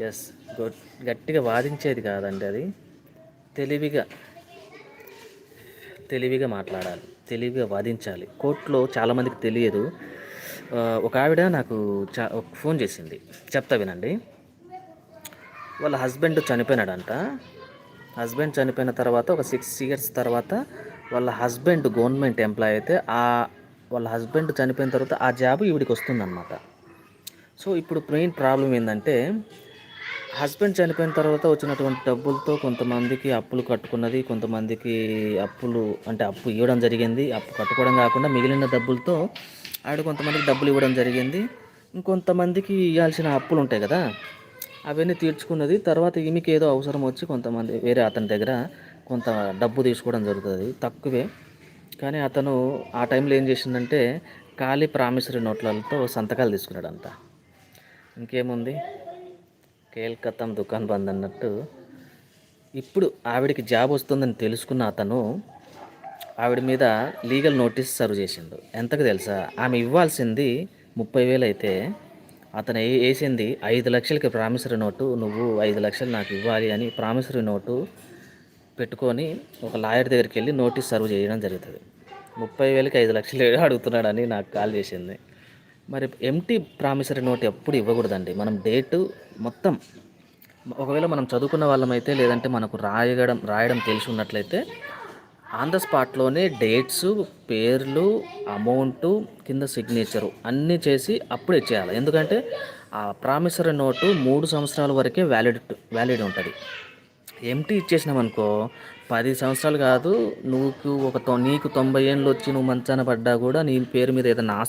Yes. గట్టిగా వాదించేది కాదండి అది. తెలివిగా తెలివిగా మాట్లాడాలి, తెలివిగా వాదించాలి. కోర్టులో చాలామందికి తెలియదు. ఒక ఆవిడ నాకు ఫోన్ చేసింది, చెప్తా వినండి. వాళ్ళ హస్బెండ్ చనిపోయినాడంట. హస్బెండ్ చనిపోయిన తర్వాత ఒక 6 years తర్వాత వాళ్ళ హస్బెండ్ గవర్నమెంట్ ఎంప్లాయ్ అయితే వాళ్ళ హస్బెండ్ చనిపోయిన తర్వాత ఆ జాబ్ ఈవిడికి వస్తుందన్నమాట. సో ఇప్పుడు మెయిన్ ప్రాబ్లం ఏంటంటే, హస్బెండ్ చనిపోయిన తర్వాత వచ్చినటువంటి డబ్బులతో కొంతమందికి అప్పులు కట్టుకున్నది, కొంతమందికి అప్పులు అంటే అప్పు ఇవ్వడం జరిగింది. అప్పు కట్టుకోవడం కాకుండా మిగిలిన డబ్బులతో ఆవిడ కొంతమందికి డబ్బులు ఇవ్వడం జరిగింది. ఇంకొంతమందికి ఇవ్వాల్సిన అప్పులు ఉంటాయి కదా, అవన్నీ తీర్చుకున్నది. తర్వాత ఈమెకి ఏదో అవసరం వచ్చి కొంతమంది వేరే అతని దగ్గర కొంత డబ్బు తీసుకోవడం జరుగుతుంది, తక్కువే. కానీ అతను ఆ టైంలో ఏం చేసిందంటే ఖాళీ ప్రామిసరీ నోట్లతో సంతకాలు తీసుకున్నాడంట. ఇంకేముంది, కేల్కతం దుకాన్ బంద్ అన్నట్టు. ఇప్పుడు ఆవిడకి జాబ్ వస్తుందని తెలుసుకున్న అతను ఆవిడ మీద లీగల్ నోటీస్ సర్వ్ చేసిండు. ఎంతకు తెలుసా? ఆమె ఇవ్వాల్సింది 30,000 అయితే అతను వేసింది 5 లక్షలకి ప్రామిసరీ నోటు. నువ్వు 5 లక్షలు నాకు ఇవ్వాలి అని ప్రామిసరీ నోటు పెట్టుకొని ఒక లాయర్ దగ్గరికి వెళ్ళి నోటీస్ సర్వ్ చేయడం జరుగుతుంది. 30,000కి 5 లక్షలు అడుగుతున్నాడని నాకు కాల్ చేసింది. మరి ఎంటీ ప్రామిసరీ నోట్ ఎప్పుడు ఇవ్వకూడదండి. మనం డేటు మొత్తం, ఒకవేళ మనం చదువుకున్న వాళ్ళమైతే లేదంటే మనకు రాయడం తెలిసి ఉన్నట్లయితే ఆన్ ద స్పాట్లోనే డేట్స్, పేర్లు, అమౌంటు, కింద సిగ్నేచరు అన్నీ చేసి అప్పుడే ఇచ్చేయాలి. ఎందుకంటే ఆ ప్రామిసరీ నోటు 3 సంవత్సరాల వరకే వ్యాలిడ్ ఉంటుంది. ఎంటీ ఇచ్చేసినామనుకో 10 సంవత్సరాలు కాదు, నీకు 90 ఏళ్ళు వచ్చి నువ్వు మంచాన పడ్డా కూడా నీ పేరు మీద ఏదైనా